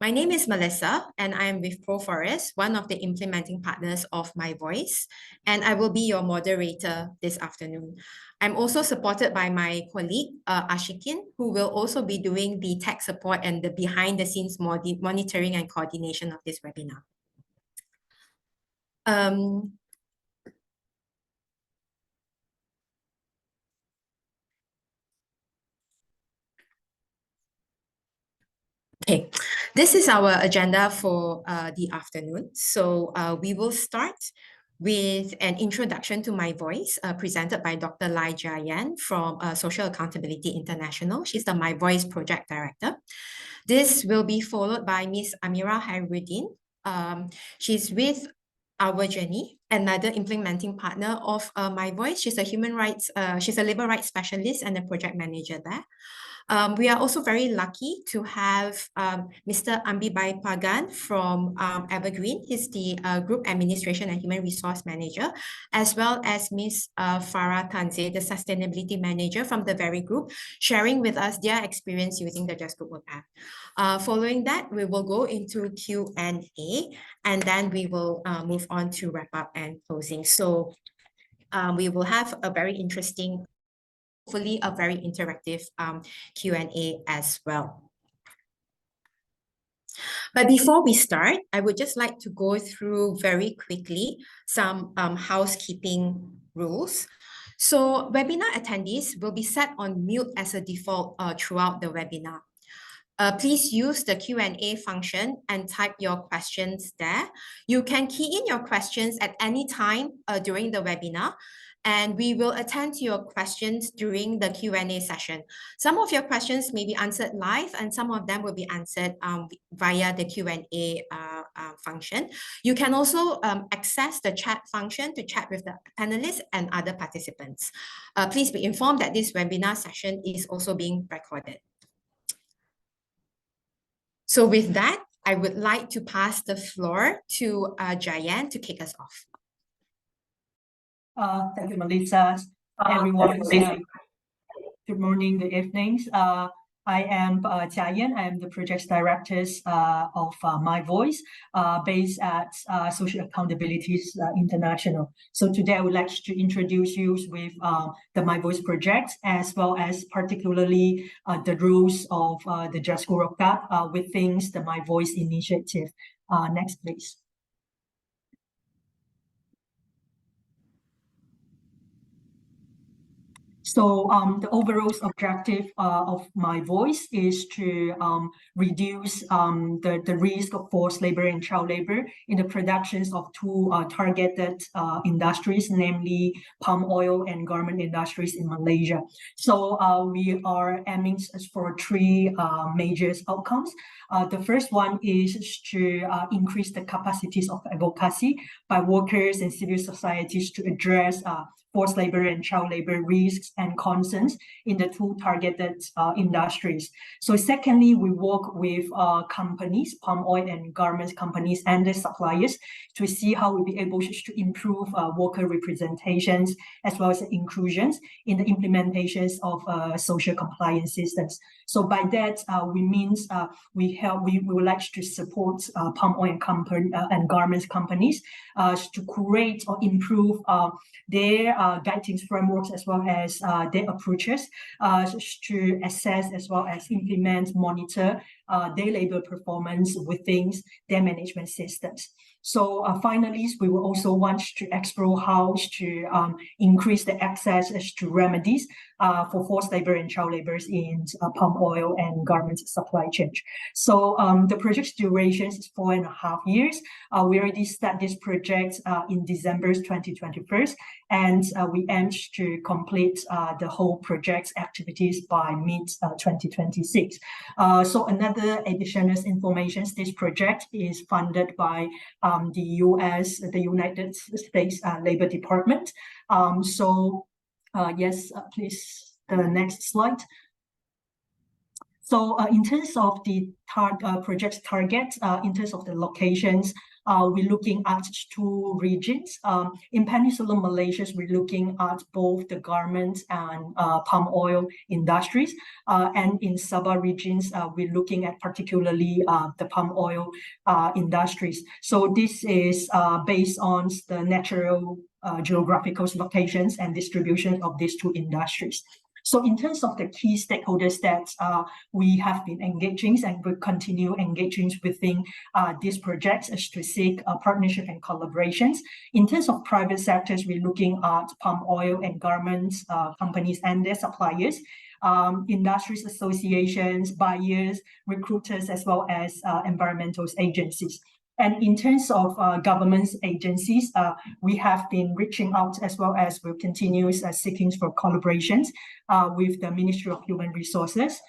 My name is Melissa, and I am with ProForest, one of the implementing partners of My Voice, and I will be your moderator this afternoon. I'm also supported by my colleague, Ashikin, who will also be doing the tech support and the behind-the-scenes monitoring and coordination of this webinar. Okay, this is our agenda for the afternoon. So we will start with an introduction to My Voice presented by Dr. Lai Jia-Yan from Social Accountability International. She's the My Voice Project Director. This will be followed by Ms. Amira Hairuddin. She's with Our Journey, another implementing partner of My Voice. She's a she's a labor rights specialist and a project manager there. We are also very lucky to have Mr. Ambibai Pagan from Evergreen. He's the Group Administration and Human Resource Manager, as well as Ms. Farah Tanzeh, the Sustainability Manager from the very group, sharing with us their experience using the Just Good Work app. Following that, we will go into Q&A, and then we will move on to wrap up and closing. So we will have a very interesting, hopefully a very interactive Q&A as well. But before we start, I would just like to go through very quickly some housekeeping rules. So webinar attendees will be set on mute as a default throughout the webinar. Please use the Q&A function and type your questions there. You can key in your questions at any time during the webinar, and we will attend to your questions during the Q&A session. Some of your questions may be answered live, and some of them will be answered via the Q&A function. You can also access the chat function to chat with the panelists and other participants. Please be informed that this webinar session is also being recorded. So with that, I would like to pass the floor to Jia-Yan to kick us off. Thank you, Melissa. Everyone, good morning, good evenings. I am Jia-Yan. I am the project director of My Voice, based at Social Accountability International. So today I would like to introduce you with the My Voice project, as well as particularly the rules of the Just Good Work app within the My Voice initiative. Next, please. So the overall objective of My Voice is to reduce the risk of forced labor and child labor in the productions of two targeted industries, namely palm oil and garment industries in Malaysia. So we are aiming for three major outcomes. The first one is to increase the capacities of advocacy by workers and civil societies to address forced labor and child labor risks and concerns in the two targeted industries. So secondly, we work with companies, palm oil and garments companies and the suppliers to see how we'll be able to improve worker representations as well as inclusions in the implementations of social compliance systems. So by that, we means we would like to support palm oil and garments companies to create or improve their guiding frameworks as well as their approaches to assess as well as implement, monitor their labor performance within their management systems. So finally, we will also want to explore how to increase the access to remedies for forced labor and child labor in palm oil and garments supply chain. So the project's duration is 4.5 years. We already started this project in December 2021, and we aim to complete the whole project's activities by mid-2026. So another additional information, this project is funded by the United States Labor Department. Yes, please, the next slide. So in terms of the project's target, in terms of the locations, we're looking at 2 regions. In Peninsular Malaysia, we're looking at both the garment and palm oil industries. And in Sabah regions, we're looking at particularly the palm oil industries. So this is based on the natural geographical locations and distribution of these 2 industries. So in terms of the key stakeholders that we have been engaging and will continue engaging within these projects is to seek partnership and collaborations. In terms of private sectors, we're looking at palm oil and garments companies and their suppliers, industries associations, buyers, recruiters, as well as environmental agencies. And in terms of government agencies, we have been reaching out as well as we'll continue seeking for collaborations with the Ministry of Human Resources,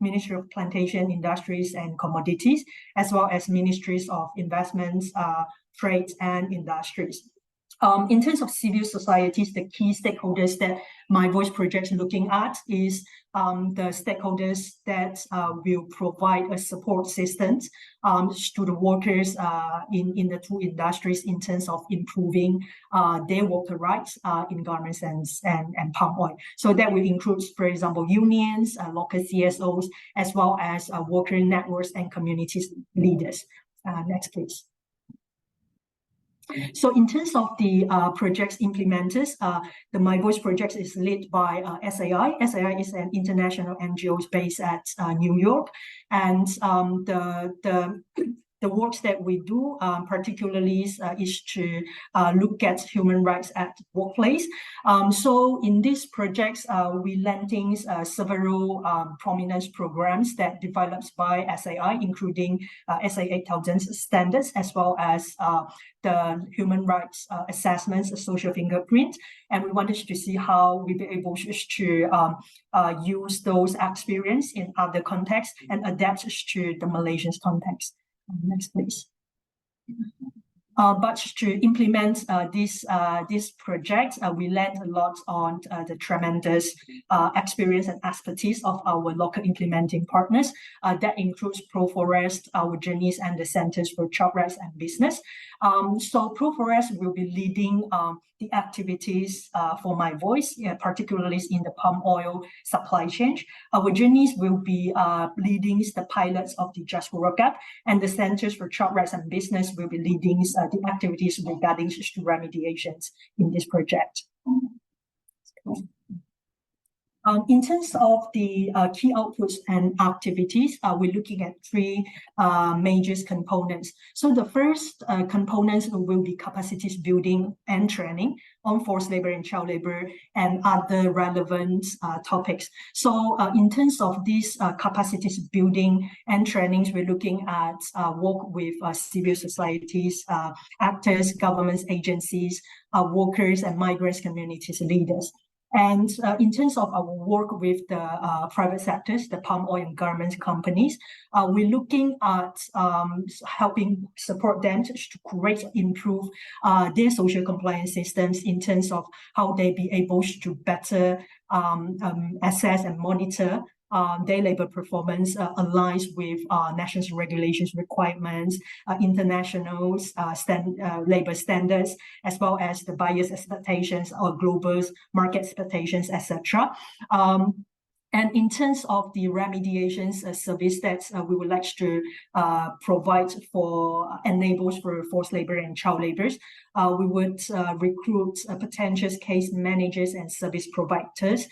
Ministry of Plantation, Industries and Commodities, as well as Ministries of Investments, Trade and Industries. In terms of civil societies, the key stakeholders that My Voice project is looking at is the stakeholders that will provide a support system to the workers in the 2 industries in terms of improving their worker rights in garments and palm oil. So that will include, for example, unions, local CSOs, as well as worker networks and community leaders. Next, please. So in terms of the project's implementers, the My Voice project is led by SAI. SAI is an international NGO based at New York, and the works that we do particularly is to look at human rights at workplace. So in these projects, we landing several prominent programs that developed by SAI, including SA 8000 standards, as well as the human rights assessments, social fingerprint. And we wanted to see how we be able to use those experience in other contexts and adapt to the Malaysian context. Next, please. But to implement this project, we learned a lot on the tremendous experience and expertise of our local implementing partners. That includes ProForest, our journeys, and the Centers for Child Rights and Business. So ProForest will be leading the activities for My Voice, particularly in the palm oil supply chain. Our journeys will be leading the pilots of the Just Grow Up, and the Centers for Child Rights and Business will be leading the activities regarding to remediations in this project. In terms of the key outputs and activities, we're looking at 3 major components. So the first components will be capacities building and training on forced labor and child labor and other relevant topics. So in terms of these capacities building and trainings, we're looking at work with civil societies, actors, government agencies, workers and migrants communities leaders. And in terms of our work with the private sectors, the palm oil and garment companies, we're looking at helping support them to create, improve their social compliance systems in terms of how they be able to better assess and monitor their labor performance aligns with national regulations requirements, international labor standards, as well as the buyers' expectations or global market expectations, etc. And in terms of the remediations service that we would like to provide for enables for forced labor and child laborers, we would recruit potential case managers and service providers,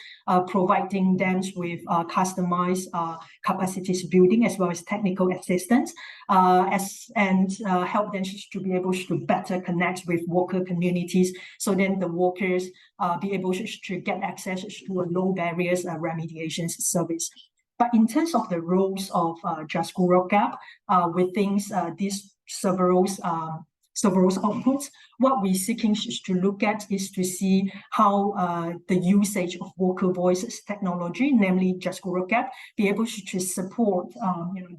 providing them with customized capacities building as well as technical assistance, and help them to be able to better connect with worker communities, so then the workers be able to get access to a low barriers remediation service. But in terms of the roles of Just Grow Up within these several outputs, what we're seeking to look at is to see how the usage of worker voices technology, namely Just Grow Up, be able to support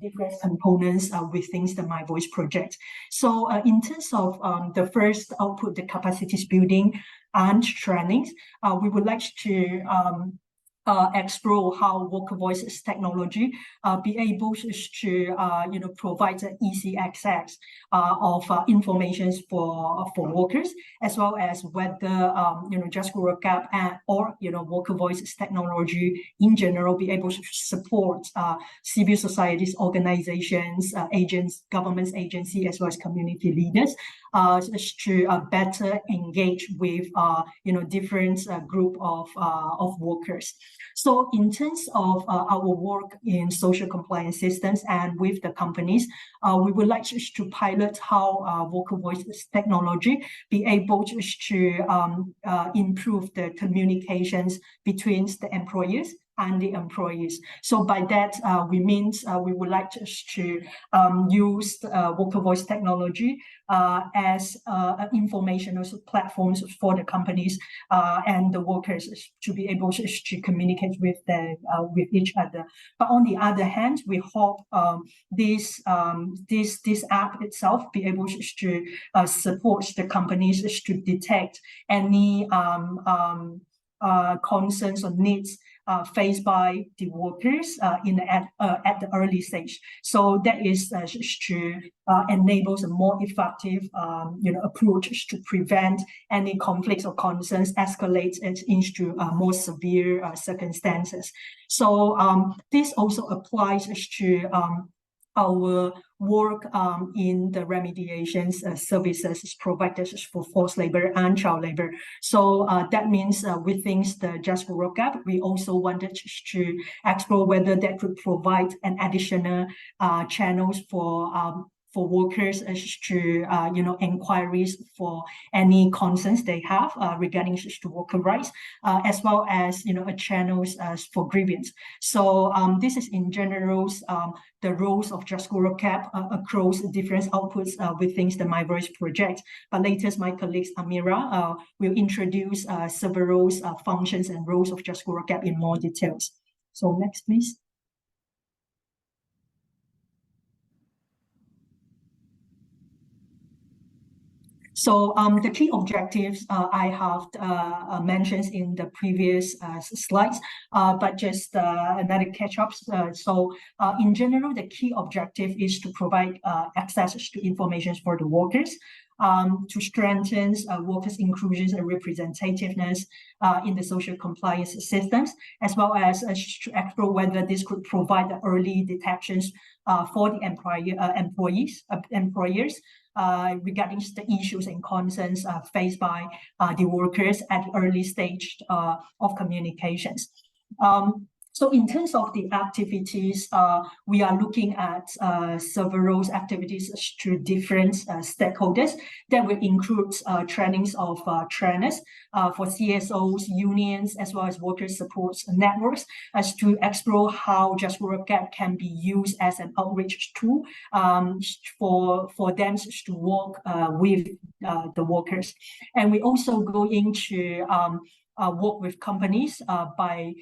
different components within the My Voice project. So in terms of the first output, the capacities building and trainings, we would like to explore how worker voice technology be able to provide easy access of information for workers, as well as whether Just Work Gap or worker voice technology in general be able to support civil societies, organizations, agents, government agencies, as well as community leaders to better engage with different group of workers. So in terms of our work in social compliance systems and with the companies, we would like to pilot how worker voice technology be able to improve the communications between the employers and the employees. So by that, we would like to use worker voice technology as informational platforms for the companies and the workers to be able to communicate with each other. But on the other hand, we hope this app itself be able to support the companies to detect any concerns or needs faced by the workers at the early stage. So that is to enables a more effective approach to prevent any conflicts or concerns escalate into more severe circumstances. So this also applies to our work in the remediation services provided for forced labor and child labor. So that means within the Just Work Gap, we also wanted to explore whether that could provide an additional channels for workers to inquiries for any concerns they have regarding to worker rights, as well as channels for grievance. So this is in general the roles of Just Work Gap across different outputs within the My Voice project. But later, my colleague Amira will introduce several functions and roles of Just Work Gap in more details. So next, please. So the key objectives I have mentioned in the previous slides, but just another catch-up. So in general, the key objective is to provide access to information for the workers, to strengthen workers' inclusion and representativeness in the social compliance systems, as well as to explore whether this could provide the early detections for the employers regarding the issues and concerns faced by the workers at the early stage of communications. So in terms of the activities, we are looking at several activities to different stakeholders that will include trainings of trainers for CSOs, unions, as well as worker support networks, as to explore how Just Work Gap can be used as an outreach tool for them to work with the workers. And we also go into work with companies by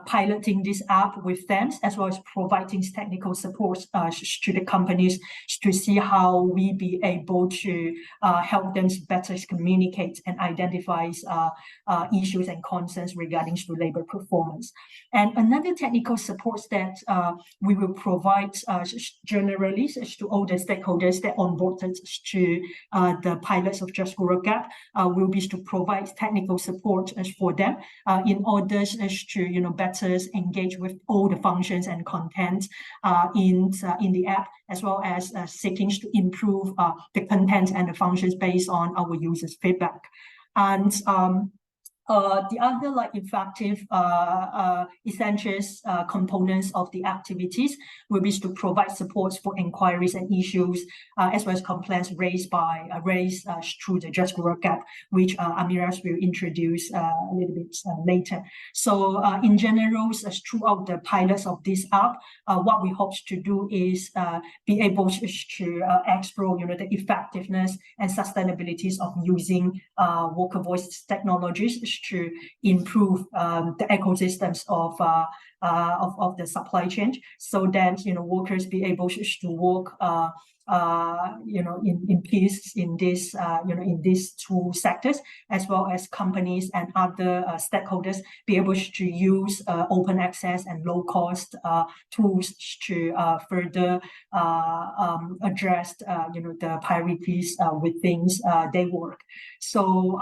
piloting this app with them, as well as providing technical support to the companies to see how we be able to help them better communicate and identify issues and concerns regarding to labor performance. And another technical support that we will provide generally to all the stakeholders that onboarded to the pilots of Just Work Gap will be to provide technical support for them in order to better engage with all the functions and content in the app, as well as seeking to improve the content and the functions based on our users' feedback. And the other effective essential components of the activities will be to provide support for inquiries and issues, as well as complaints raised through the Just Work Gap, which Amira will introduce a little bit later. So in general, throughout the pilots of this app, what we hope to do is be able to explore the effectiveness and sustainabilities of using worker voice technologies to improve the ecosystems of of the supply chain, so that workers be able to work in peace in this in these two sectors, as well as companies and other stakeholders be able to use open access and low cost tools to further address the priorities within their work. So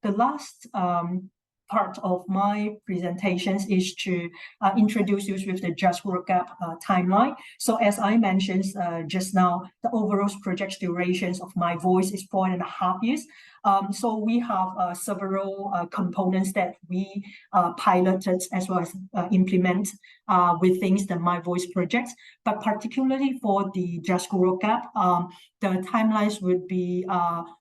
the last part of my presentations is to introduce you with the Just Work Gap timeline. So as I mentioned just now, the overall project durations of my voice is 4.5 years. So we have several components that we piloted as well as implement within the My Voice project. But particularly for the Just Work Gap, the timelines would be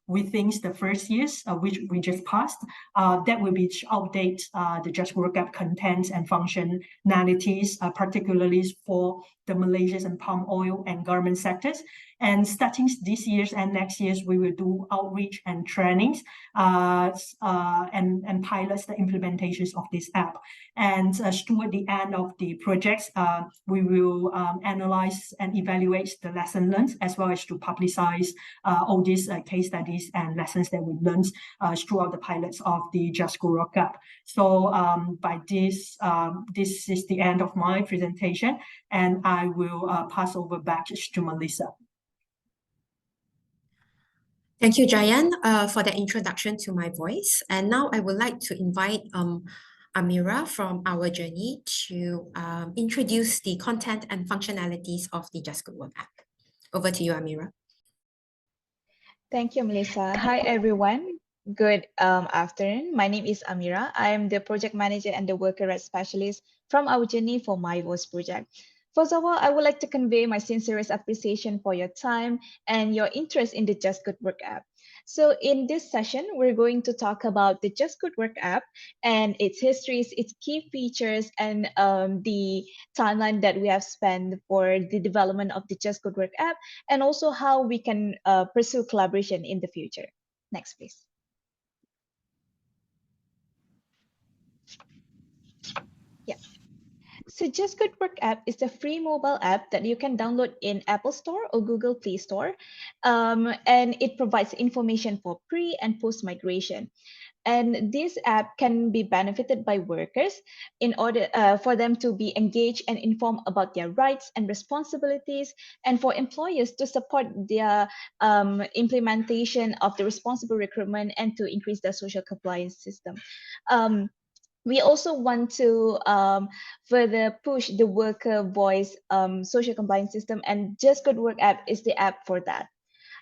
within the first years, which we just passed. That will be to update the Just Work Gap content and functionalities, particularly for the Malaysian and palm oil and garment sectors. And starting this year and next year, we will do outreach and trainings and pilots the implementations of this app. And toward the end of the project, we will analyze and evaluate the lesson learned, as well as to publicize all these case studies and lessons that we learned throughout the pilots of the Just Work Gap. So by this, this is the end of my presentation, and I will pass over back to Melissa. Thank you, Jayan, for the introduction to My Voice. And now I would like to invite Amira from Our Journey to introduce the content and functionalities of the Just Good Work app. Over to you, Amira. Thank you, Melissa. Hi, everyone. Good afternoon. My name is Amira. I am the project manager and the worker rights specialist from Our Journey for My Voice project. First of all, I would like to convey my sincerest appreciation for your time and your interest in the Just Good Work app. So in this session, we're going to talk about the Just Good Work app and its histories, its key features, and the timeline that we have spent for the development of the Just Good Work app, and also how we can pursue collaboration in the future. Next, please. Yeah. So Just Good Work app is a free mobile app that you can download in Apple Store or Google Play Store. And it provides information for pre and post migration. And this app can be benefited by workers in order for them to be engaged and informed about their rights and responsibilities, and for employers to support their implementation of the responsible recruitment and to increase the social compliance system. We also want to further push the worker voice social compliance system, and Just Good Work app is the app for that.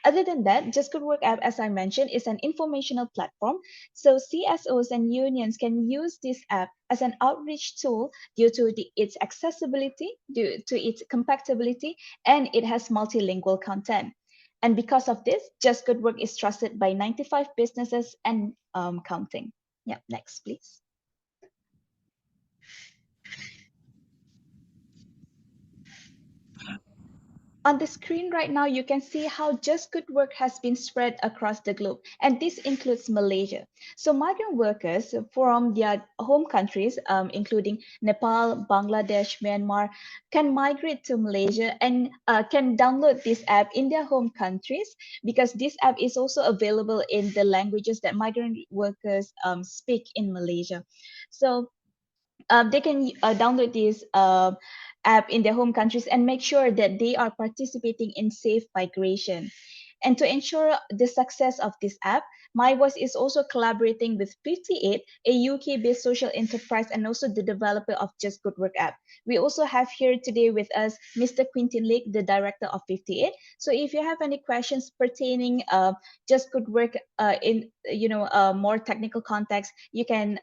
Other than that, Just Good Work app, as I mentioned, is an informational platform. So CSOs and unions can use this app as an outreach tool due to its accessibility, due to its compatibility, and it has multilingual content. And because of this, Just Good Work is trusted by 95 businesses and counting. Yeah, next, please. On the screen right now, you can see how Just Good Work has been spread across the globe, and this includes Malaysia. So migrant workers from their home countries, including Nepal, Bangladesh, Myanmar, can migrate to Malaysia and can download this app in their home countries, because this app is also available in the languages that migrant workers speak in Malaysia. So they can download this app in their home countries and make sure that they are participating in safe migration. And to ensure the success of this app, My Voice is also collaborating with 58, a UK-based social enterprise, and also the developer of Just Good Work app. We also have here today with us Mr. Quintin Lake, the director of 58. So if you have any questions pertaining Just Good Work in more technical context, you can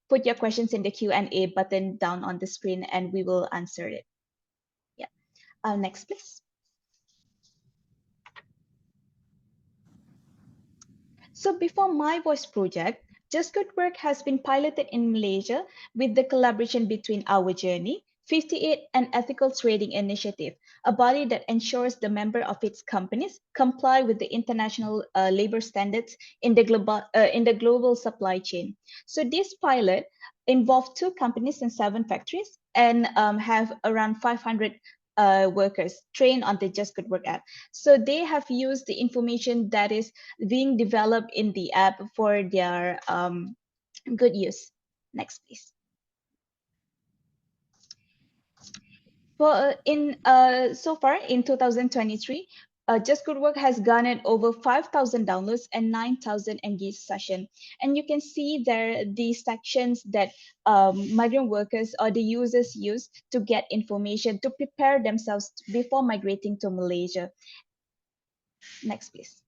put your questions in the Q&A button down on the screen, and we will answer it. Yeah. Next, please. So before My Voice project, Just Good Work has been piloted in Malaysia with the collaboration between Our Journey, 58, and Ethical Trading Initiative, a body that ensures the member of its companies comply with the international labor standards in the global supply chain. So this pilot involved 2 companies and 7 factories, and have around 500 workers trained on the Just Good Work app. So they have used the information that is being developed in the app for their good use. Next, please. Well, so far in 2023, Just Good Work has garnered over 5,000 downloads and 9,000 engaged sessions. And you can see there the sections that migrant workers or the users use to get information to prepare themselves before migrating to Malaysia. Next, please.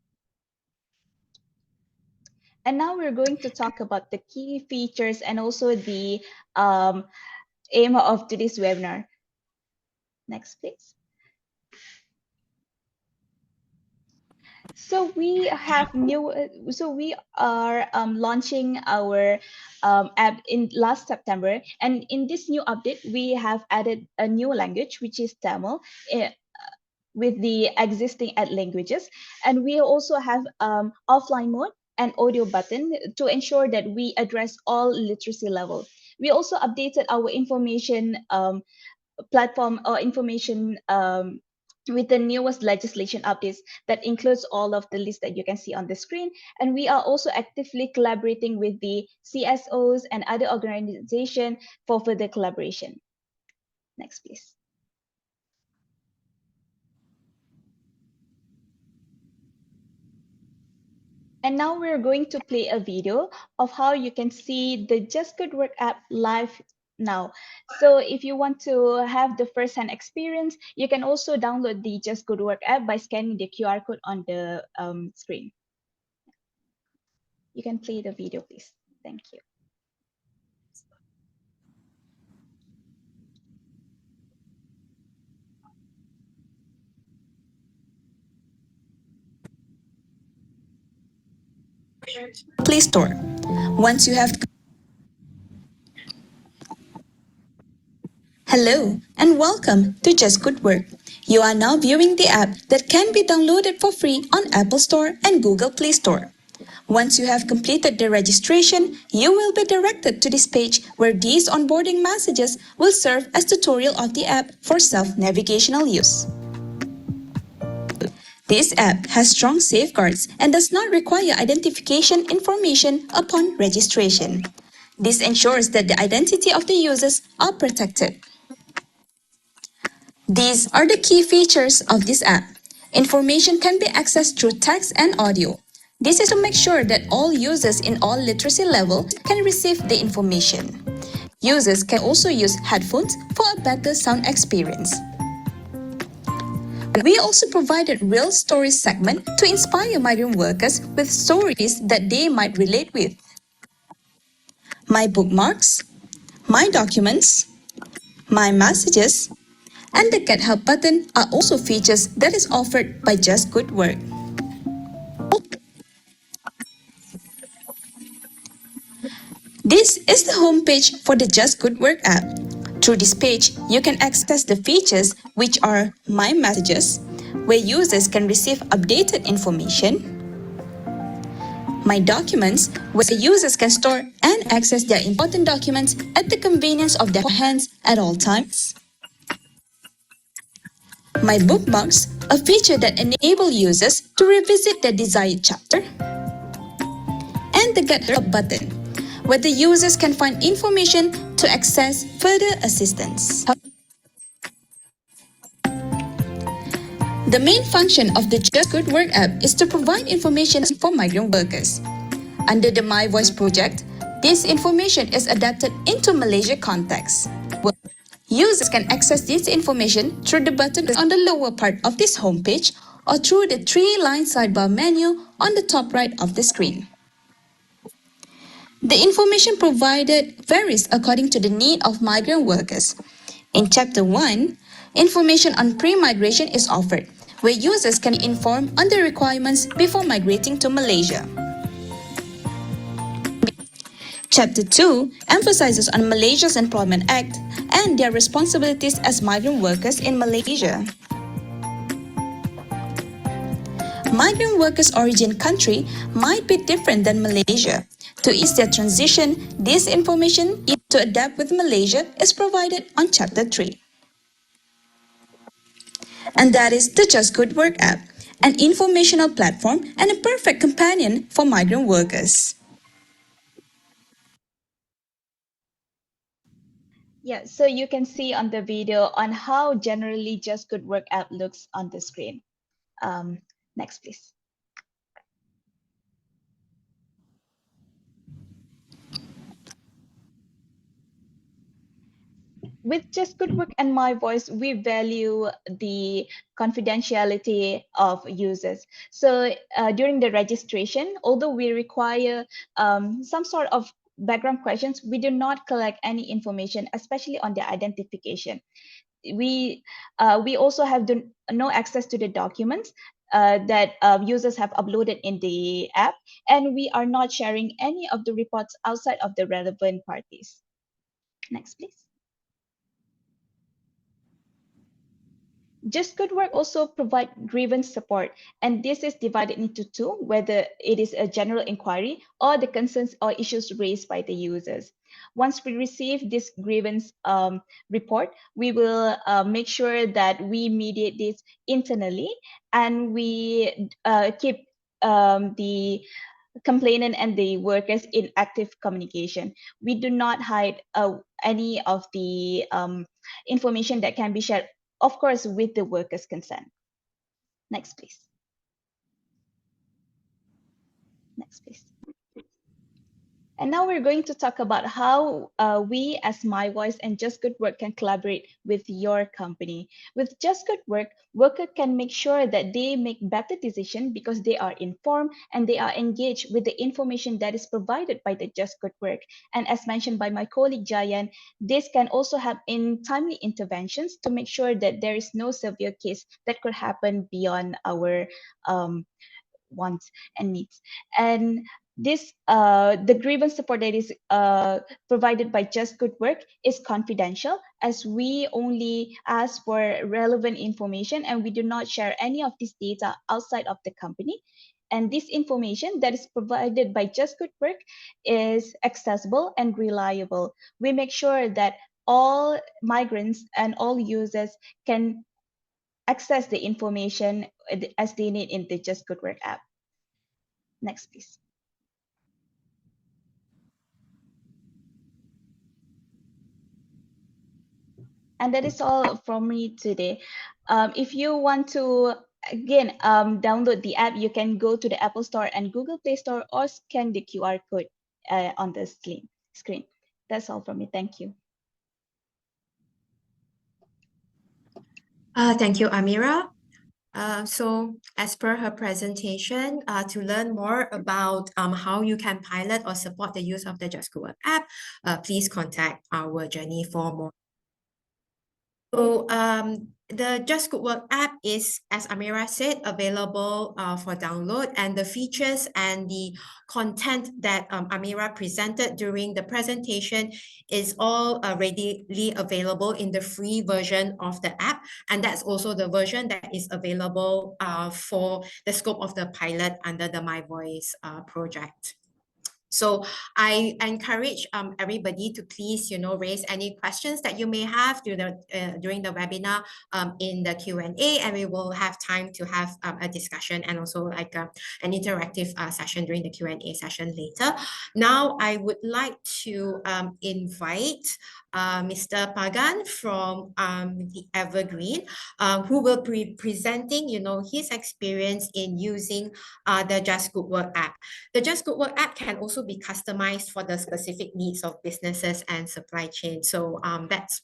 And now we're going to talk about the key features and also the aim of today's webinar. Next, please. So we have new. So we are launching our app in last September, and in this new update, we have added a new language, which is Tamil, with the existing add languages, and we also have offline mode and audio button to ensure that we address all literacy level. We also updated our information platform or information with the newest legislation updates that includes all of the list that you can see on the screen. And we are also actively collaborating with the CSOs and other organizations for further collaboration. Next, please. And now we're going to play a video of how you can see the Just Good Work app live now. So if you want to have the first-hand experience, you can also download the Just Good Work app by scanning the QR code on the screen. You can play the video, please. Thank you. Play Store. Once you have Hello and welcome to Just Good Work. You are now viewing the app that can be downloaded for free on Apple Store and Google Play Store. Once you have completed the registration, you will be directed to this page where these onboarding messages will serve as tutorial of the app for self-navigational use. This app has strong safeguards and does not require identification information upon registration. This ensures that the identity of the users are protected. These are the key features of this app. Information can be accessed through text and audio. This is to make sure that all users in all literacy level can receive the information. Users can also use headphones for a better sound experience. We also provided real stories segment to inspire migrant workers with stories that they might relate with. My bookmarks, my documents, my messages, and the Get Help button are also features that is offered by Just Good Work. This is the homepage for the Just Good Work app. Through this page, you can access the features which are My Messages, where users can receive updated information, My Documents, where users can store and access their important documents at the convenience of their hands at all times, My Bookmarks, a feature that enables users to revisit their desired chapter, and the Get Help button, where the users can find information to access further assistance. The main function of the Just Good Work app is to provide information for migrant workers. Under the My Voice project, this information is adapted into Malaysia context. Users can access this information through the button on the lower part of this homepage or through the three-line sidebar menu on the top right of the screen. The information provided varies according to the need of migrant workers. In Chapter 1, information on pre-migration is offered, where users can be informed on the requirements before migrating to Malaysia. Chapter 2 emphasizes on Malaysia's Employment Act and their responsibilities as migrant workers in Malaysia. migrant workers' origin country might be different than Malaysia. To ease their transition, this information to adapt with Malaysia is provided on Chapter 3. And that is the Just Good Work app, an informational platform and a perfect companion for migrant workers. Yeah, so you can see on the video on how generally Just Good Work app looks on the screen. Next, please. With Just Good Work and My Voice, we value the confidentiality of users. So during the registration, although we require some sort of background questions, we do not collect any information, especially on the identification. We also have no access to the documents that users have uploaded in the app, and we are not sharing any of the reports outside of the relevant parties. Next, please. Just Good Work also provide grievance support, and this is divided into two, whether it is a general inquiry or the concerns or issues raised by the users. Once we receive this grievance report, we will make sure that we mediate this internally, and we keep the complainant and the workers in active communication. We do not hide any of the information that can be shared, of course, with the workers' consent. Next, please. Next, please. And now we're going to talk about how we as My Voice and Just Good Work can collaborate with your company. With Just Good Work, workers can make sure that they make better decisions because they are informed and they are engaged with the information that is provided by the Just Good Work. And as mentioned by my colleague Jayan, this can also help in timely interventions to make sure that there is no severe case that could happen beyond our wants and needs. And this the grievance support that is provided by Just Good Work is confidential, as we only ask for relevant information and we do not share any of this data outside of the company. And this information that is provided by Just Good Work is accessible and reliable. We make sure that all migrants and all users can access the information as they need in the Just Good Work app. Next, please. And that is all from me today. If you want to, again, download the app, you can go to the Apple Store and Google Play Store or scan the QR code on the screen. That's all from me. Thank you. Thank you, Amira. So as per her presentation, to learn more about how you can pilot or support the use of the Just Good Work app, please contact our journey for more. So the Just Good Work app is, as Amira said, available for download, and the features and the content that Amira presented during the presentation is all readily available in the free version of the app, and that's also the version that is available for the scope of the pilot under the My Voice project. So I encourage everybody to please, raise any questions that you may have during the webinar in the Q&A, and we will have time to have a discussion and also like an interactive session during the Q&A session later. Now, I would like to invite Mr. Pagan from the Evergreen, who will be presenting, his experience in using the Just Good Work app. The Just Good Work app can also be customized for the specific needs of businesses and supply chain. So that's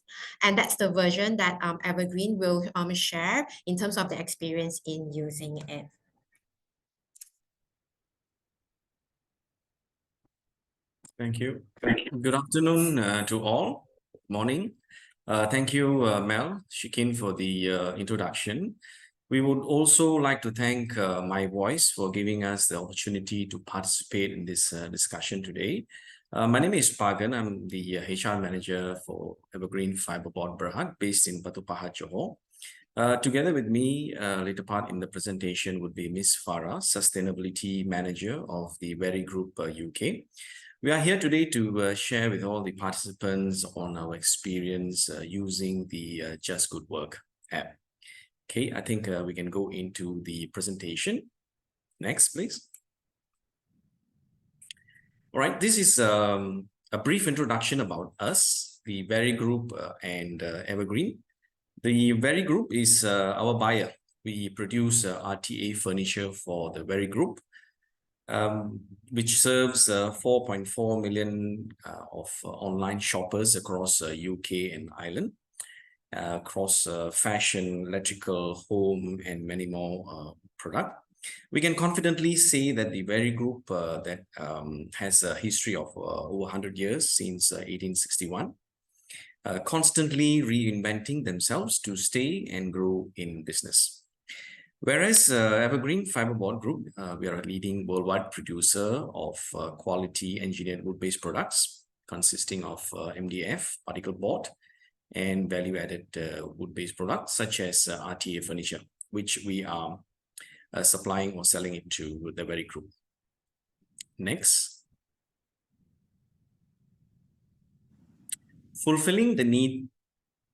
the version that Evergreen will share in terms of the experience in using it. Thank you. Good afternoon to all. Morning. Thank you, Mel, Shikin, for the introduction. We would also like to thank My Voice for giving us the opportunity to participate in this discussion today. My name is Pagan. I'm the HR manager for Evergreen Fibreboard Berhad, based in Batu Pahat, Johor. Together with me, later part in the presentation would be Ms. Farah, Sustainability Manager of the Very Group UK. We are here today to share with all the participants on our experience using the Just Good Work app. Okay, I think we can go into the presentation. Next, please. All right, this is a brief introduction about us, the Very Group and Evergreen. The Very Group is our buyer. We produce RTA furniture for the Very Group, which serves 4.4 million of online shoppers across UK and Ireland, across fashion, electrical, home, and many more products. We can confidently say that the Very Group that has a history of over 100 years, since 1861, constantly reinventing themselves to stay and grow in business. Whereas Evergreen Fibreboard Group, we are a leading worldwide producer of quality engineered wood-based products consisting of MDF, particle board, and value-added wood-based products such as RTA furniture, which we are supplying or selling it to the Very Group. Next. Fulfilling the need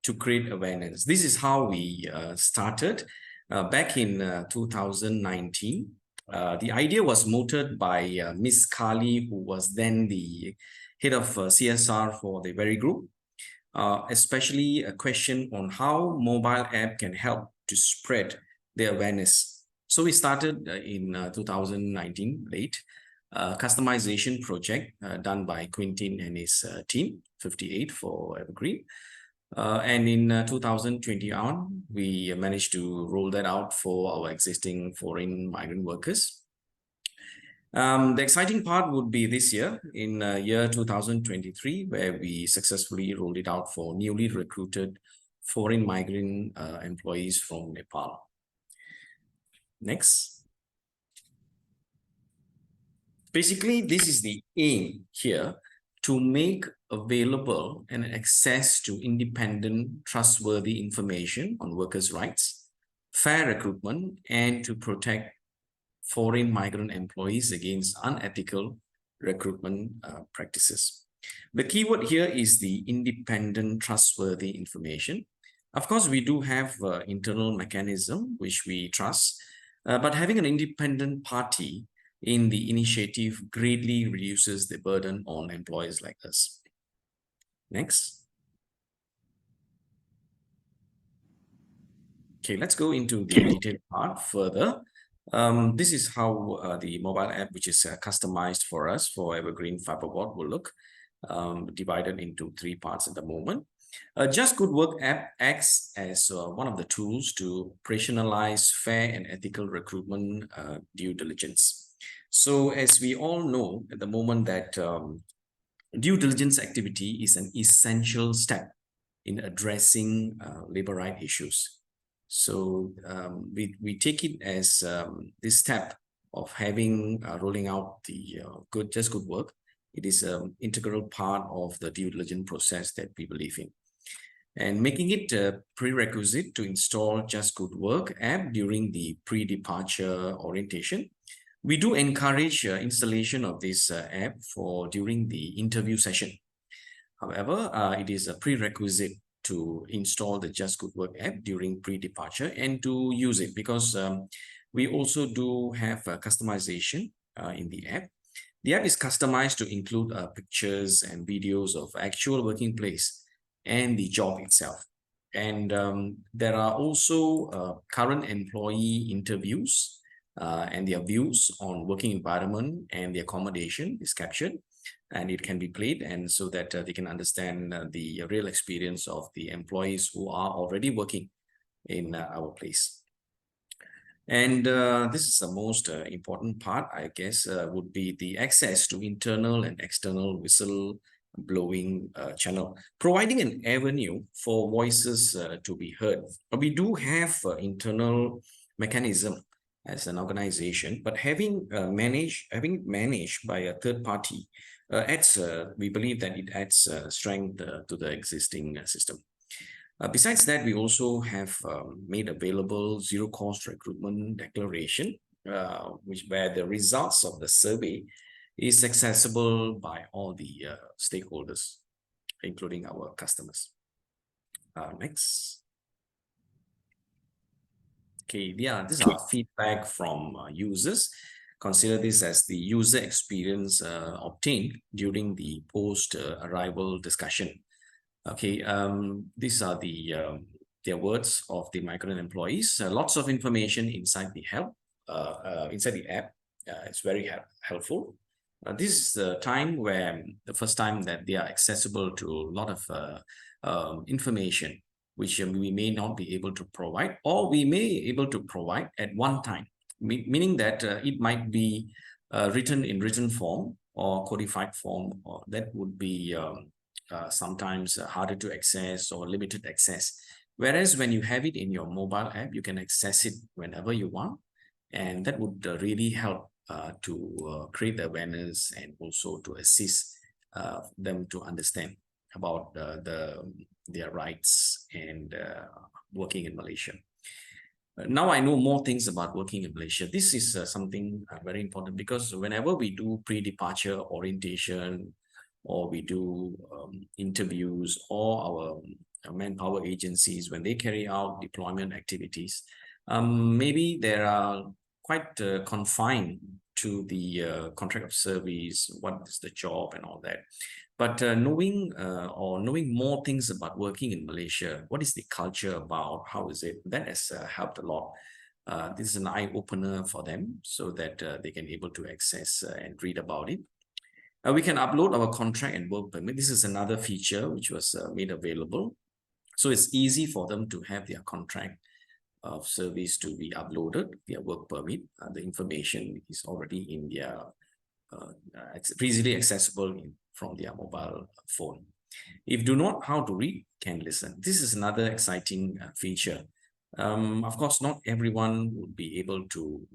to create awareness. This is how we started back in 2019. The idea was motored by Miss Kali, who was then the head of CSR for the Very Group, especially a question on how mobile app can help to spread the awareness. So we started in 2019 late, customization project done by Quintin and his team, 58 for Evergreen. And in 2021, we managed to roll that out for our existing foreign migrant workers. The exciting part would be this year, in year 2023, where we successfully rolled it out for newly recruited foreign migrant employees from Nepal. Next. Basically, this is the aim here, to make available and access to independent, trustworthy information on workers' rights, fair recruitment, and to protect foreign migrant employees against unethical recruitment practices. The keyword here is the independent, trustworthy information. Of course, we do have internal mechanism which we trust, but having an independent party in the initiative greatly reduces the burden on employers like us. Next. Okay, let's go into the detailed part further. This is how the mobile app, which is customized for us for Evergreen Fibreboard, will look, divided into 3 parts at the moment. Just Good Work app acts as one of the tools to operationalize fair and ethical recruitment due diligence. So as we all know at the moment that due diligence activity is an essential step in addressing labor right issues. So we take it as this step of having rolling out the Just Good Work. It is an integral part of the due diligence process that we believe in. And making it a prerequisite to install Just Good Work app during the pre-departure orientation. We do encourage installation of this app during the interview session. However, it is a prerequisite to install the Just Good Work app during pre-departure and to use it, because we also do have customization in the app. The app is customized to include pictures and videos of actual working place and the job itself. And there are also current employee interviews and their views on working environment and the accommodation is captured, and it can be played, and so that they can understand the real experience of the employees who are already working in our place. And this is the most important part, I guess, would be the access to internal and external whistle-blowing channel, providing an avenue for voices to be heard. But we do have internal mechanism as an organization, but having managed by a third party we believe that it adds strength to the existing system. Besides that, we also have made available zero-cost recruitment declaration, where the results of the survey is accessible by all the stakeholders, including our customers. Next. Okay, yeah, these are feedback from users. Consider this as the user experience obtained during the post-arrival discussion. Okay, these are their words of the migrant employees. Lots of information inside the help, inside the app. It's very helpful. This is the time where the first time that they are accessible to a lot of information, which we may not be able to provide, or we may be able to provide at one time, meaning that it might be written in written form or codified form, or that would be sometimes harder to access or limited access. Whereas when you have it in your mobile app, you can access it whenever you want, and that would really help to create the awareness and also to assist them to understand about their rights and working in Malaysia. Now I know more things about working in Malaysia. This is something very important, because whenever we do pre-departure orientation, or we do interviews, or our manpower agencies, when they carry out deployment activities, maybe they are quite confined to the contract of service, what is the job and all that. But knowing more things about working in Malaysia, what is the culture about, how is it, that has helped a lot. This is an eye-opener for them, so that they can able to access and read about it. We can upload our contract and work permit. This is another feature which was made available. So it's easy for them to have their contract of service to be uploaded, their work permit. The information is already in their, easily accessible from their mobile phone. If do not how to read, can listen. This is another exciting feature. Of course, not everyone would be able to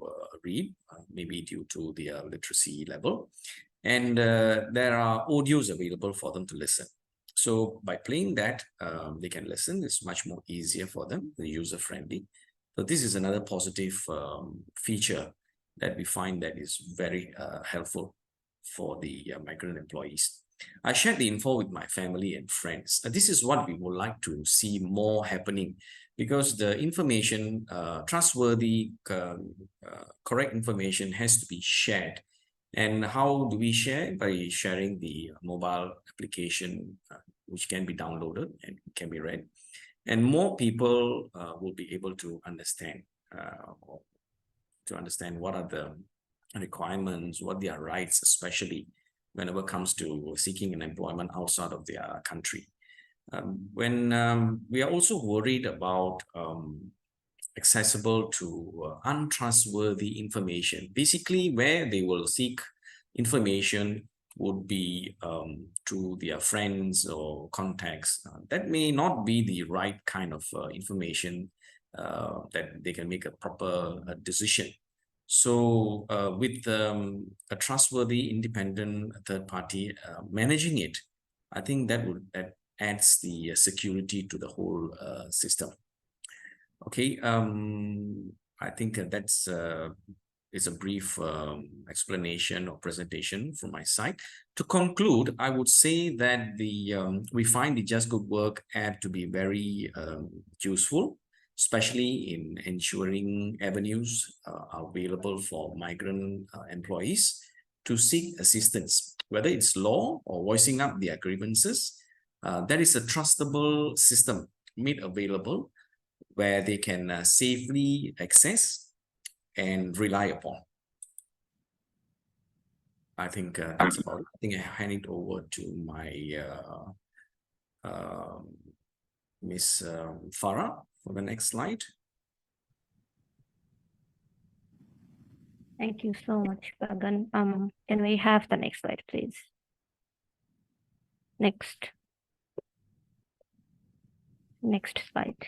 read, maybe due to their literacy level. And there are audios available for them to listen. So by playing that, they can listen. It's much more easier for them, user-friendly. So this is another positive feature that we find that is very helpful for the migrant employees. I shared the info with my family and friends. This is what we would like to see more happening, because the information, trustworthy, correct information has to be shared. And how do we share? By sharing the mobile application, which can be downloaded and can be read. And more people will be able to understand, what are the requirements, what their rights, especially whenever it comes to seeking an employment outside of their country. When we are also worried about accessible to untrustworthy information, basically where they will seek information would be to their friends or contacts. That may not be the right kind of information that they can make a proper decision. So with a trustworthy, independent third party managing it, I think that adds the security to the whole system. Okay, I think that's is a brief explanation or presentation from my side. To conclude, I would say that we find the Just Good Work app to be very useful, especially in ensuring avenues are available for migrant employees to seek assistance, whether it's law or voicing up their grievances. There is a trustable system made available where they can safely access and rely upon. I think that's about it. I think I hand it over to my Miss Farah for the next slide. Thank you so much, Gagan. Can we have the next slide, please? Next slide.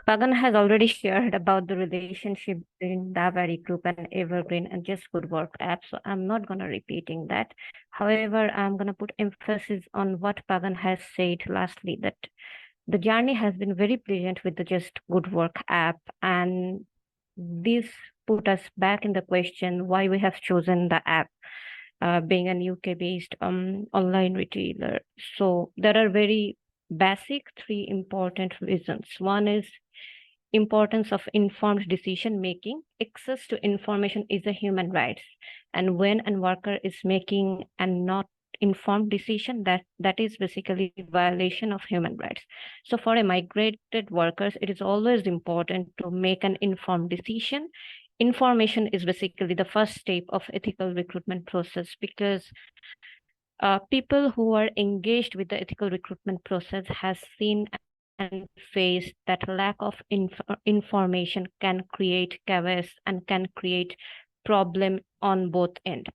Pagan has already shared about the relationship between the Very Group and Evergreen and Just Good Work app, so I'm not going to repeating that. However, I'm going to put emphasis on what Pagan has said lastly, that the journey has been very pleasant with the Just Good Work app, and this put us back in the question why we have chosen the app, being an UK-based online retailer. So there are very basic three important reasons. One is importance of informed decision making. Access to information is a human right, and when a worker is making a not informed decision, that is basically violation of human rights. So for a migrated workers, it is always important to make an informed decision. Information is basically the first step of ethical recruitment process, because people who are engaged with the ethical recruitment process has seen and faced that lack of information can create chaos and can create problem on both ends.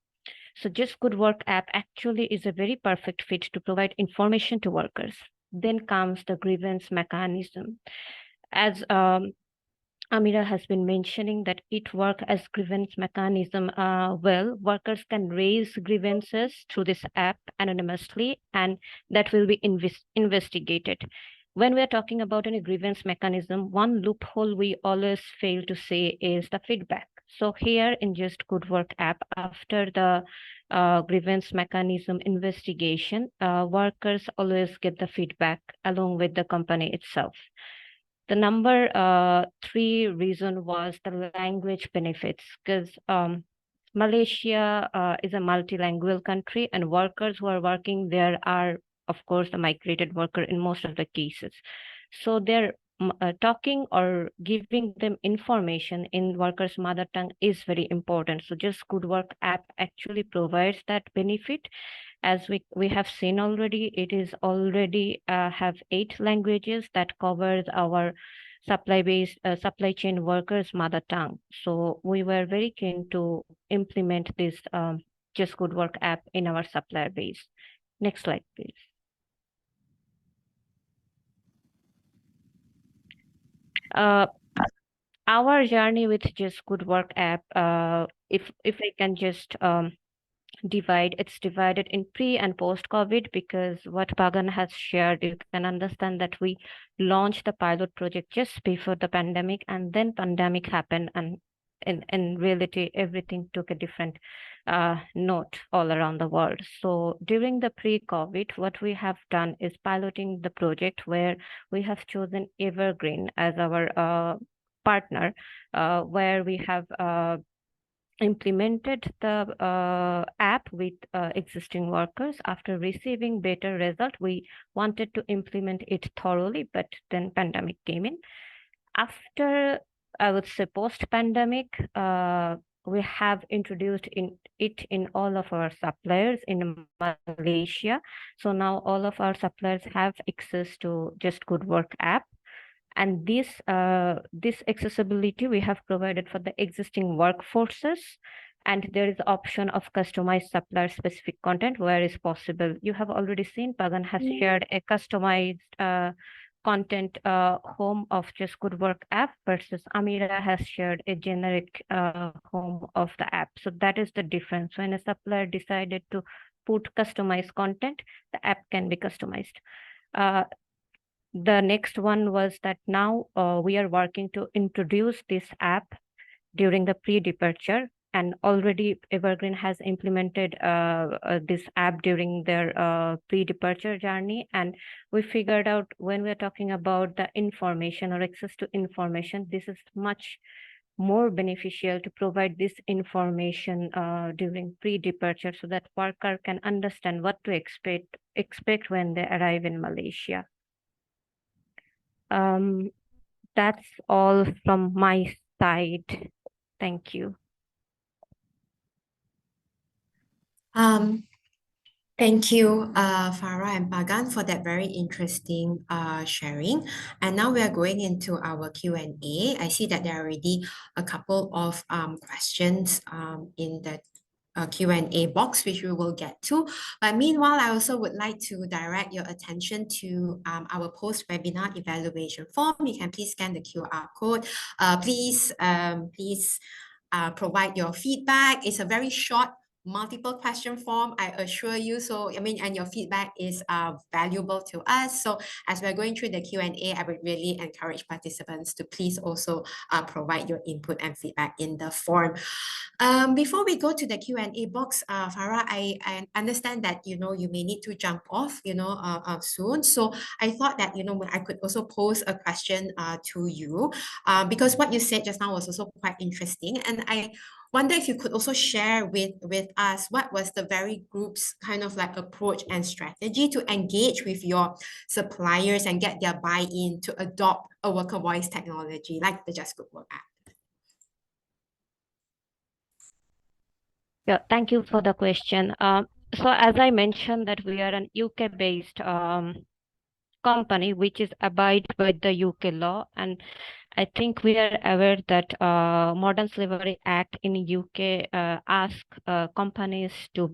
So Just Good Work app actually is a very perfect fit to provide information to workers. Then comes the grievance mechanism. As Amira has been mentioning, that it works as grievance mechanism. Well, workers can raise grievances through this app anonymously, and that will be investigated. When we are talking about any grievance mechanism, one loophole we always fail to say is the feedback. So here in Just Good Work app, after the grievance mechanism investigation, workers always get the feedback along with the company itself. The number 3 reason was the language benefits, because Malaysia is a multilingual country, and workers who are working there are, of course, the migrated worker in most of the cases. So they're talking or giving them information in workers' mother tongue is very important. So Just Good Work app actually provides that benefit. As we have seen already, it is already have 8 languages that covers our supply chain workers' mother tongue. So we were very keen to implement this Just Good Work app in our supplier base. Next slide, please. Our journey with Just Good Work app, if I can just it's divided in pre and post COVID, because what Pagan has shared, you can understand that we launched the pilot project just before the pandemic, and then pandemic happened, and in reality everything took a different note all around the world. So during the pre-COVID, what we have done is piloting the project, where we have chosen Evergreen as our partner, where we have implemented the app with existing workers. After receiving better result, we wanted to implement it thoroughly, but then pandemic came in. After, I would say, post-pandemic, we have introduced it in all of our suppliers in Malaysia. So now all of our suppliers have access to Just Good Work app. And this accessibility we have provided for the existing workforces, and there is option of customized supplier specific content where is possible. You have already seen Pagan has shared a customized content home of Just Good Work app, versus Amira has shared a generic home of the app. So that is the difference. When a supplier decided to put customized content, the app can be customized. The next one was that now we are working to introduce this app during the pre-departure, and already Evergreen has implemented this app during their pre-departure journey. And we figured out, when we're talking about the information or access to information, this is much more beneficial to provide this information during pre-departure, so that worker can understand what to expect when they arrive in Malaysia. That's all from my side. Thank you. Thank you, Farah and Pagan, for that very interesting sharing. And now we are going into our Q&A. I see that there are already a couple of questions in the Q&A box, which we will get to. But meanwhile, I also would like to direct your attention to our post-webinar evaluation form. You can please scan the QR code. Please provide your feedback. It's a very short multiple question form, I assure you. So, and your feedback is valuable to us. So as we're going through the Q&A, I would really encourage participants to please also provide your input and feedback in the form. Before we go to the Q&A box, Farah, I understand that, you may need to jump off, soon. So I thought that, I could also pose a question to you because what you said just now was also quite interesting. And I wonder if you could also share with us what was the very group's kind of like approach and strategy to engage with your suppliers and get their buy-in to adopt a worker voice technology like the Just Good Work app. Yeah, thank you for the question. So as I mentioned that we are an UK-based company which is abide by the UK law, and I think we are aware that Modern Slavery Act in UK ask companies to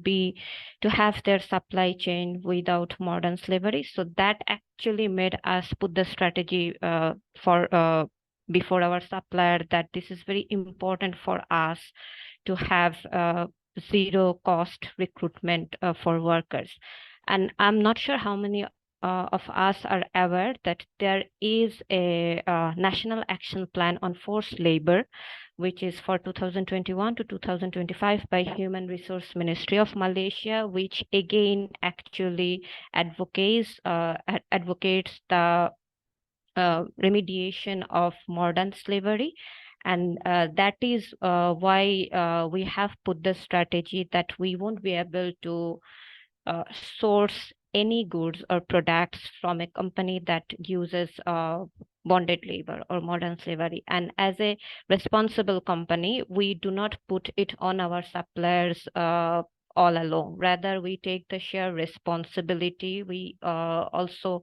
have their supply chain without modern slavery. So that actually made us put the strategy before our supplier that this is very important for us to have zero cost recruitment for workers. And I'm not sure how many of us are aware that there is a National Action Plan on Forced Labor, which is for 2021 to 2025 by Human Resource Ministry of Malaysia, which again actually advocates the remediation of modern slavery. And that is why we have put the strategy that we won't be able to source any goods or products from a company that uses bonded labor or modern slavery. And as a responsible company, we do not put it on our suppliers all alone. Rather, we take the shared responsibility. We also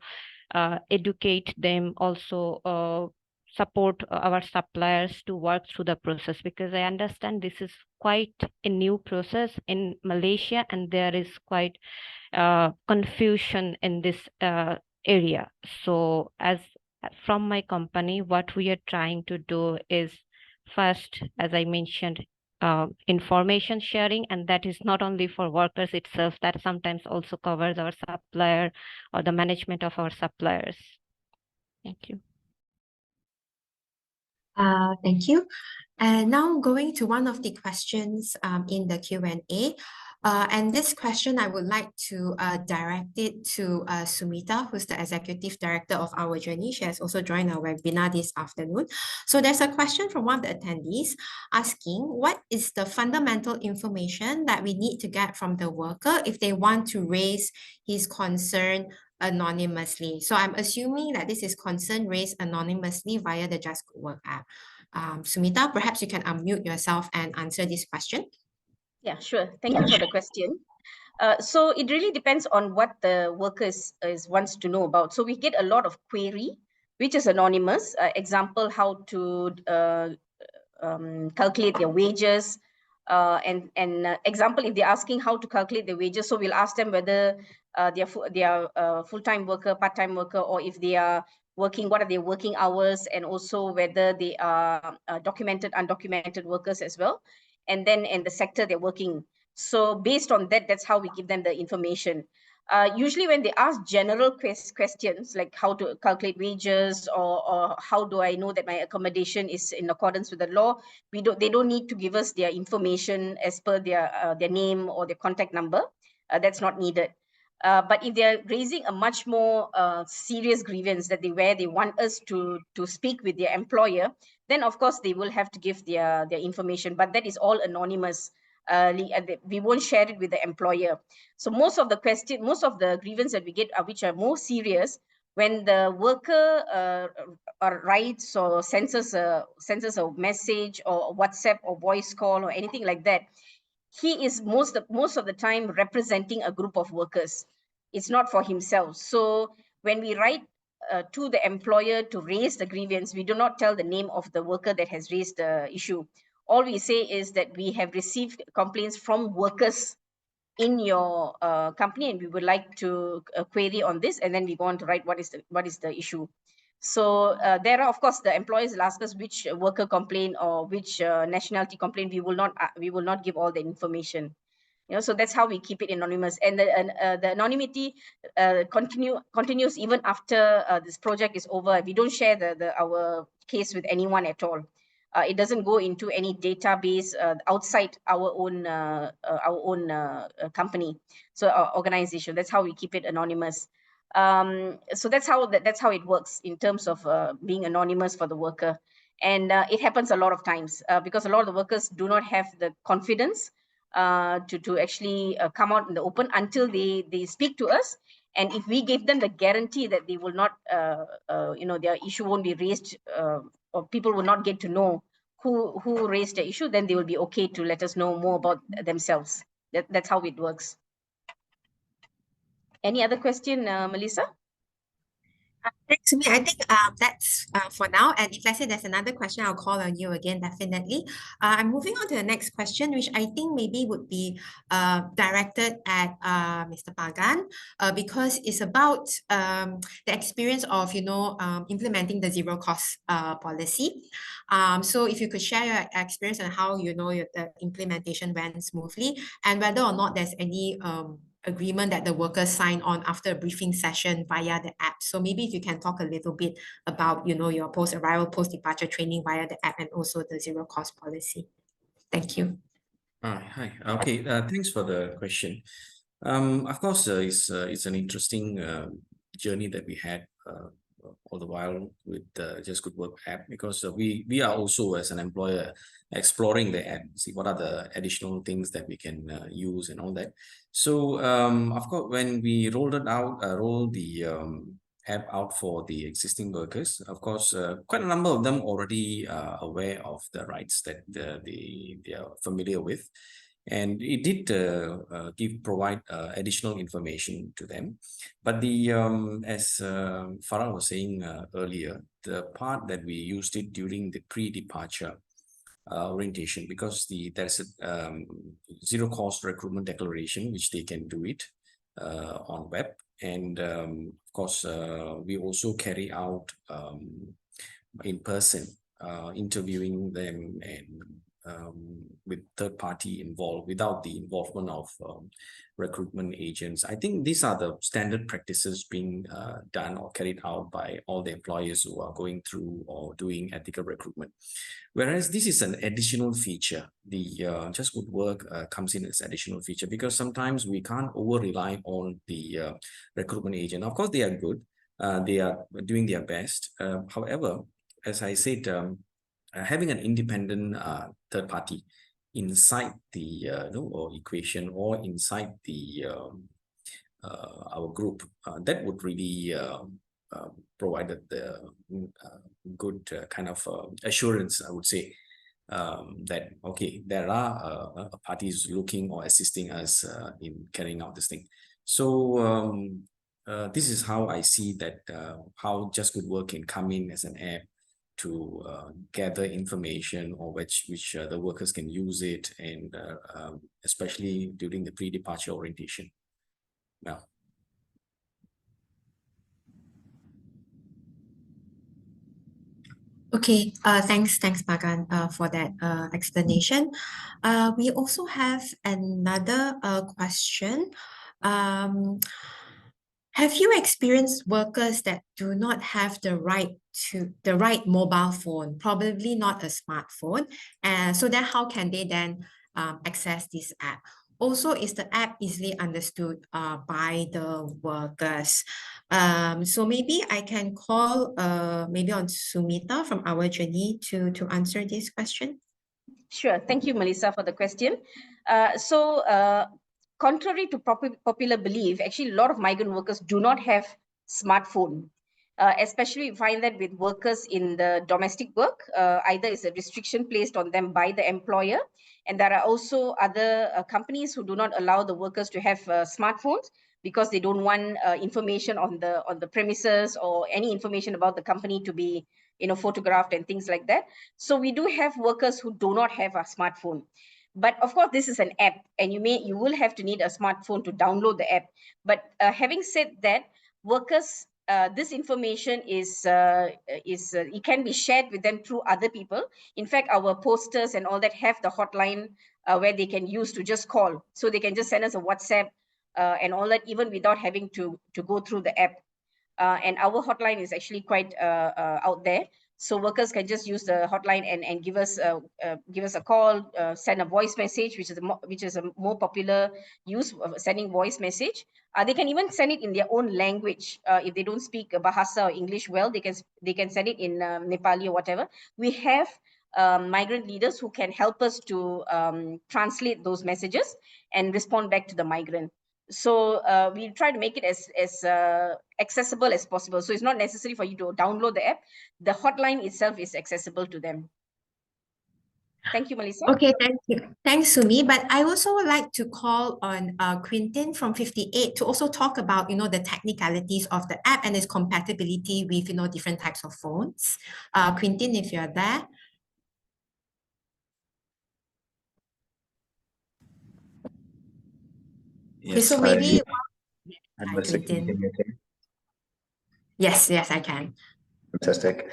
educate them, also support our suppliers to work through the process, because I understand this is quite a new process in Malaysia and there is quite confusion in this area. So from my company, what we are trying to do is first, as I mentioned, information sharing, and that is not only for workers itself, that sometimes also covers our supplier or the management of our suppliers. Thank you. Thank you. And now going to one of the questions in the Q&A. And this question, I would like to direct it to Sumita, who's the Executive Director of Our Journey. She has also joined our webinar this afternoon. So there's a question from one of the attendees asking, what is the fundamental information that we need to get from the worker if they want to raise his concern anonymously? So I'm assuming that this is concern raised anonymously via the Just Good Work app. Sumita, perhaps you can unmute yourself and answer this question. Yeah, sure. Thank you for the question. So it really depends on what the worker wants to know about. So we get a lot of query, which is anonymous. Example, how to calculate their wages. And example, if they're asking how to calculate their wages, so we'll ask them whether they are full-time worker, part-time worker, or if they are working, what are their working hours, and also whether they are documented, undocumented workers as well, and then in the sector they're working. So based on that, that's how we give them the information. Usually when they ask general questions like how to calculate wages or how do I know that my accommodation is in accordance with the law, they don't need to give us their information as per their name or their contact number. That's not needed. But if they're raising a much more serious grievance where they want us to speak with their employer, then of course they will have to give their information, but that is all anonymous. We won't share it with the employer. So most of the grievance that we get which are more serious, when the worker writes or sends us a message or WhatsApp or voice call or anything like that, he is most of the time representing a group of workers. It's not for himself. So when we write to the employer to raise the grievance, we do not tell the name of the worker that has raised the issue. All we say is that we have received complaints from workers in your company, and we would like to query on this, and then we go on to write what is the issue. So there are, of course, the employers will ask us which worker complaint or which nationality complaint. We will not give all the information. So that's how we keep it anonymous, and the anonymity continues even after this project is over. We don't share our case with anyone at all. It doesn't go into any database outside our own company, so organization. That's how we keep it anonymous. So that's how it works in terms of being anonymous for the worker. And it happens a lot of times because a lot of the workers do not have the confidence to actually come out in the open until they speak to us. And if we give them the guarantee that they will not, their issue won't be raised, or people will not get to know who raised the issue, then they will be okay to let us know more about themselves. That's how it works. Any other question, Melissa? Thanks, Sumi. I think that's for now. And if let's say there's another question, I'll call on you again, definitely. I'm moving on to the next question, which I think maybe would be directed at Mr. Pagan, because it's about the experience of, implementing the zero cost policy. So if you could share your experience on how, the implementation went smoothly, and whether or not there's any agreement that the workers sign on after a briefing session via the app. So maybe if you can talk a little bit about, your post-arrival, post-departure training via the app, and also the zero cost policy. Thank you. Hi. Okay. Thanks for the question. Of course, it's an interesting journey that we had all the while with the Just Good Work app, because we are also, as an employer, exploring the app, see what are the additional things that we can use and all that. So of course, when we rolled the app out for the existing workers, of course, quite a number of them already are aware of the rights that they are familiar with. And it did provide additional information to them. But as Farah was saying earlier, the part that we used it during the pre-departure orientation, because there's a zero cost recruitment declaration, which they can do it on web. And of course, we also carry out in person interviewing them, and with third party involved, without the involvement of recruitment agents. I think these are the standard practices being done or carried out by all the employers who are going through or doing ethical recruitment. Whereas this is an additional feature. The Just Good Work comes in as additional feature, because sometimes we can't over-rely on the recruitment agent. Of course, they are good. They are doing their best. However, as I said, having an independent third party inside the or equation, or inside the our group, that would really provide the good kind of assurance, I would say, that okay, there are parties looking or assisting us in carrying out this thing. So this is how I see that how Just Good Work can come in as an app to gather information, or which the workers can use it, and especially during the pre-departure orientation. Yeah. Okay, thanks, Pagan, for that explanation. We also have another question. Have you experienced workers that do not have the right mobile phone, probably not a smartphone, so then how can they then access this app? Also, is the app easily understood by the workers? So maybe I can call maybe on Sumita from our journey to answer this question. Sure. Thank you, Melissa, for the question. Contrary to popular belief, actually a lot of migrant workers do not have smartphone. Especially we find that with workers in the domestic work, either is a restriction placed on them by the employer, and there are also other companies who do not allow the workers to have smartphones because they don't want information on the premises or any information about the company to be photographed and things like that. So we do have workers who do not have a smartphone. But of course, this is an app, and you will have to need a smartphone to download the app. But having said that, workers, this information it can be shared with them through other people. In fact, our posters and all that have the hotline where they can use to just call. So they can just send us a WhatsApp and all that, even without having to go through the app. And our hotline is actually quite out there. So workers can just use the hotline and give us a call, send a voice message, which is a more popular use of sending voice message. They can even send it in their own language. If they don't speak Bahasa or English well, they can send it in Nepali or whatever. We have migrant leaders who can help us to translate those messages and respond back to the migrant. So we try to make it as accessible as possible. So it's not necessary for you to download the app. The hotline itself is accessible to them. Thank you, Melissa. Okay, thank you. Thanks, Sumi. But I also would like to call on Quintin from 58 to also talk about, the technicalities of the app and its compatibility with, different types of phones. Quintin, if you're there. Okay, Yes, so maybe I'm hi, Melissa. Can you hear Quintin. me okay? Yes, I can. Fantastic.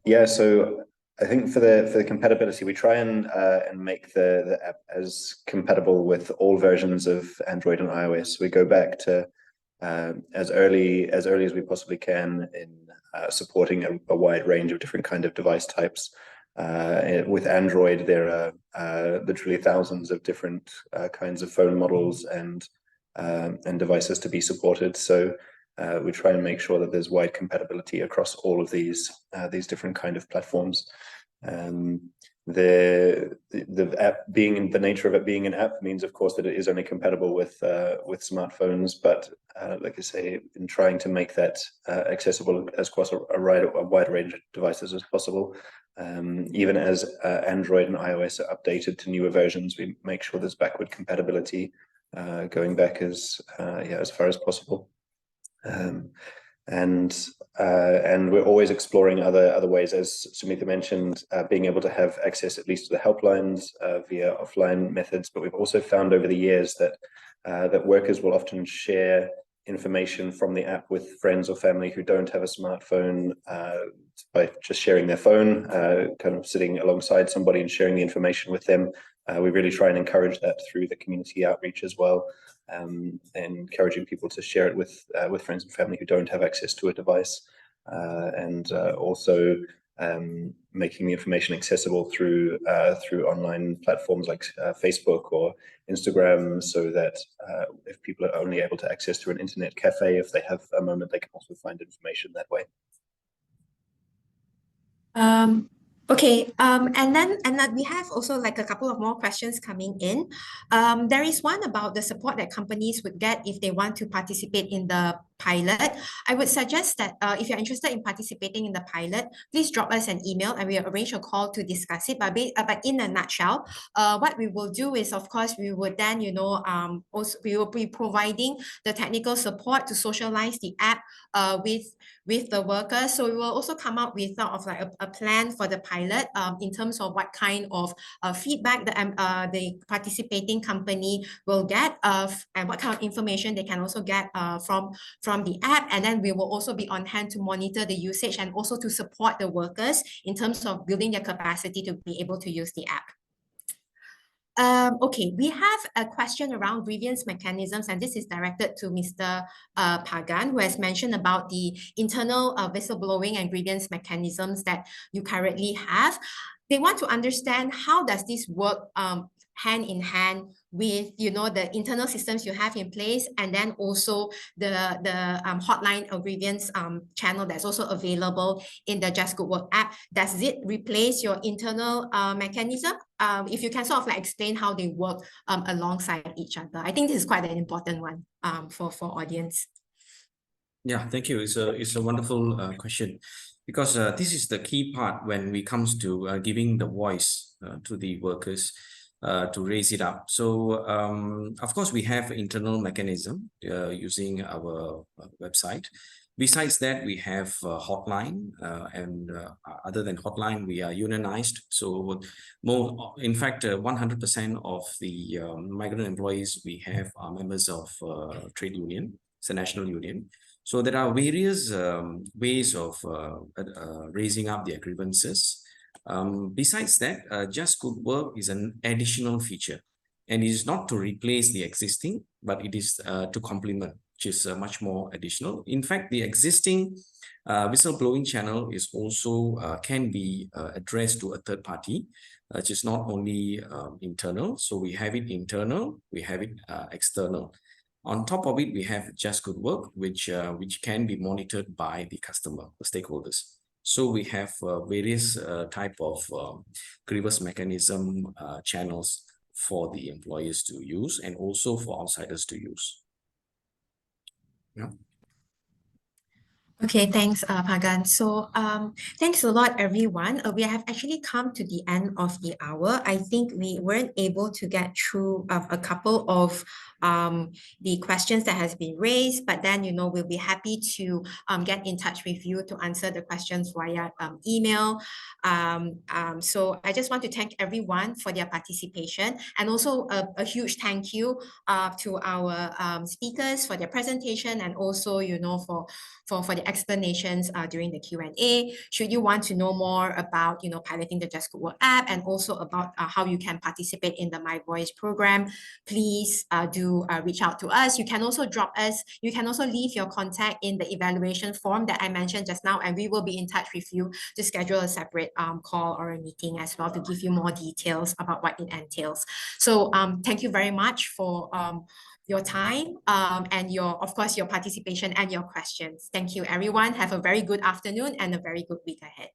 Yeah, so I think for the compatibility, we try and make the app as compatible with all versions of Android and iOS. We go back to as early as we possibly can in supporting a wide range of different kind of device types. With Android, there are literally thousands of different kinds of phone models and devices to be supported. So we try and make sure that there's wide compatibility across all of these different kind of platforms. The app being the nature of it being an app means, of course, that it is only compatible with smartphones. But like I say, in trying to make that accessible as across a wide range of devices as possible, even as Android and iOS are updated to newer versions, we make sure there's backward compatibility going back as far as possible. And we're always exploring other ways, as Sumita mentioned, being able to have access at least to the helplines via offline methods. But we've also found over the years that workers will often share information from the app with friends or family who don't have a smartphone by just sharing their phone, kind of sitting alongside somebody and sharing the information with them. We really try and encourage that through the community outreach as well, and encouraging people to share it with friends and family who don't have access to a device, and also making the information accessible through online platforms like Facebook or Instagram, so that if people are only able to access through an internet cafe, if they have a moment, they can also find information that way. Okay, and then we have also like a couple of more questions coming in. There is one about the support that companies would get if they want to participate in the pilot. I would suggest that if you're interested in participating in the pilot, please drop us an email and we'll arrange a call to discuss it. But in a nutshell, what we will do is, of course, we would then, also we will be providing the technical support to socialize the app with the workers. So we will also come up with sort of like a plan for the pilot in terms of what kind of feedback the participating company will get and what kind of information they can also get from the app. And then we will also be on hand to monitor the usage and also to support the workers in terms of building their capacity to be able to use the app. Okay, we have a question around grievance mechanisms, and this is directed to Mr. Pagan, who has mentioned about the internal whistleblowing and grievance mechanisms that you currently have. They want to understand how does this work hand in hand with the internal systems you have in place, and then also the hotline or grievance channel that's also available in the Just Good Work app. Does it replace your internal mechanism? If you can sort of like explain how they work alongside each other. I think this is quite an important one for audience. Yeah, thank you. It's a wonderful question, because this is the key part when we comes to giving the voice to the workers to raise it up. So of course we have internal mechanism using our website, Besides that, we have hotline, and other than hotline, we are unionized. So more, in fact, 100% of the migrant employees we have are members of trade union. It's a national union. So there are various ways of raising up their grievances. Besides that, Just Good Work is an additional feature, and it is not to replace the existing, but it is to complement, which is much more additional. In fact, the existing whistleblowing channel is also can be addressed to a third party, which is not only internal. So we have it internal, we have it external. On top of it, we have Just Good Work, which can be monitored by the customer, the stakeholders. So we have various type of grievance mechanism channels for the employers to use, and also for outsiders to use. Yeah. Okay, thanks, Pagan. So thanks a lot, everyone. We have actually come to the end of the hour. I think we weren't able to get through a couple of the questions that has been raised, but then, you know, we'll be happy to get in touch with you to answer the questions via email. So I just want to thank everyone for their participation, and also a huge thank you to our speakers for their presentation, and also, you know, for the explanations during the Q&A. Should you want to know more about, you know, piloting the Just Good Work app, and also about how you can participate in the My Voice program, please do reach out to us. You can also drop us, you can also leave your contact in the evaluation form that I mentioned just now, and we will be in touch with you to schedule a separate call or a meeting as well to give you more details about what it entails. So thank you very much for your time and of course, your participation and your questions. Thank you, everyone. Have a very good afternoon and a very good week ahead.